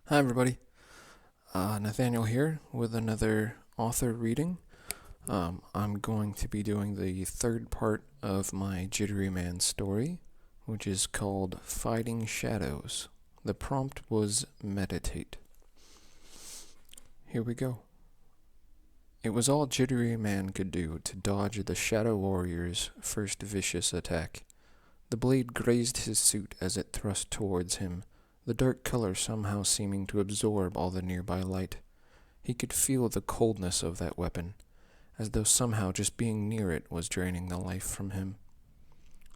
Hi, everybody. Nathaniel here with another author reading. I'm going to be doing the third part of my Jitteryman story, which is called Fighting Shadows. The prompt was meditate. Here we go. It was all Jitteryman could do to dodge the Shadow Warrior's first vicious attack. The blade grazed his suit as it thrust towards him, the dark color somehow seeming to absorb all the nearby light. He could feel the coldness of that weapon, as though somehow just being near it was draining the life from him.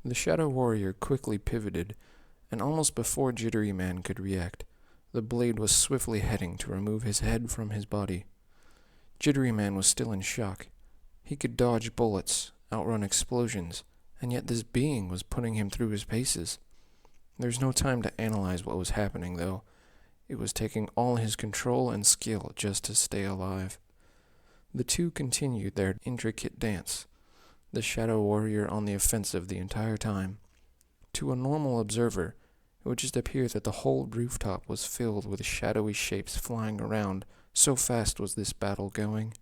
The Shadow Warrior quickly pivoted, and almost before Jitteryman could react, the blade was swiftly heading to remove his head from his body. Jitteryman was still in shock. He could dodge bullets, outrun explosions, and yet this being was putting him through his paces. There's no time to analyze what was happening, though. It was taking all his control and skill just to stay alive. The two continued their intricate dance, the Shadow Warrior on the offensive the entire time. To a normal observer, it would just appear that the whole rooftop was filled with shadowy shapes flying around, so fast was this battle going.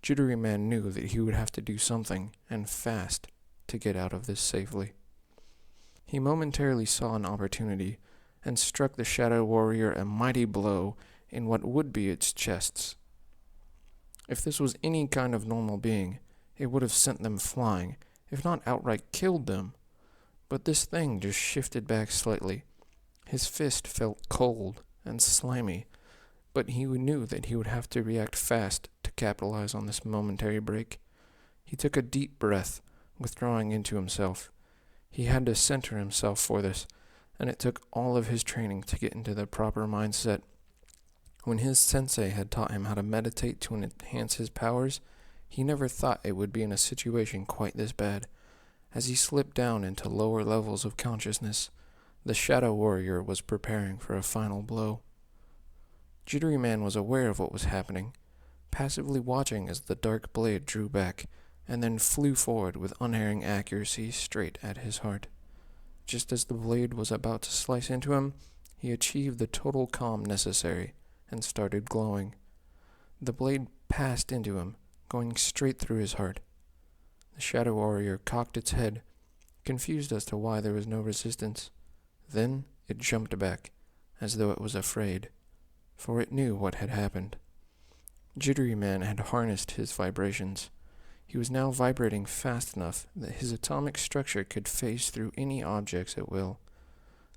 Jitteryman knew that he would have to do something, and fast, to get out of this safely. He momentarily saw an opportunity, and struck the Shadow Warrior a mighty blow in what would be its chests. If this was any kind of normal being, it would have sent them flying, if not outright killed them. But this thing just shifted back slightly. His fist felt cold and slimy, but he knew that he would have to react fast to capitalize on this momentary break. He took a deep breath, withdrawing into himself. He had to center himself for this, and it took all of his training to get into the proper mindset. When his sensei had taught him how to meditate to enhance his powers, he never thought it would be in a situation quite this bad. As he slipped down into lower levels of consciousness, the Shadow Warrior was preparing for a final blow. Jitteryman was aware of what was happening, passively watching as the dark blade drew back, and then flew forward with unerring accuracy straight at his heart. Just as the blade was about to slice into him, he achieved the total calm necessary and started glowing. The blade passed into him, going straight through his heart. The Shadow Warrior cocked its head, confused as to why there was no resistance. Then it jumped back, as though it was afraid, for it knew what had happened. Jitteryman had harnessed his vibrations. He was now vibrating fast enough that his atomic structure could phase through any objects at will.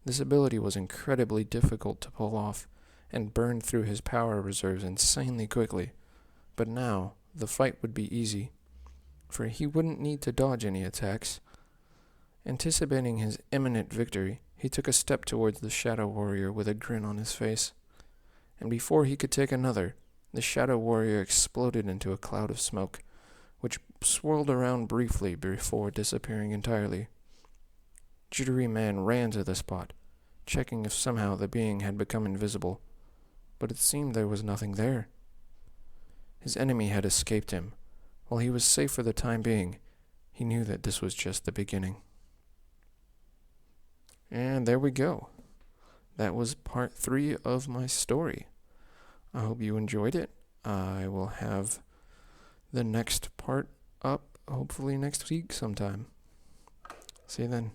This ability was incredibly difficult to pull off, and burned through his power reserves insanely quickly. But now, the fight would be easy, for he wouldn't need to dodge any attacks. Anticipating his imminent victory, he took a step towards the Shadow Warrior with a grin on his face. And before he could take another, the Shadow Warrior exploded into a cloud of smoke, which swirled around briefly before disappearing entirely. Jitteryman ran to the spot, checking if somehow the being had become invisible, but it seemed there was nothing there. His enemy had escaped him. While he was safe for the time being, he knew that this was just the beginning. And there we go. That was part 3 of my story. I hope you enjoyed it. I will have the next part up hopefully next week sometime. See you then.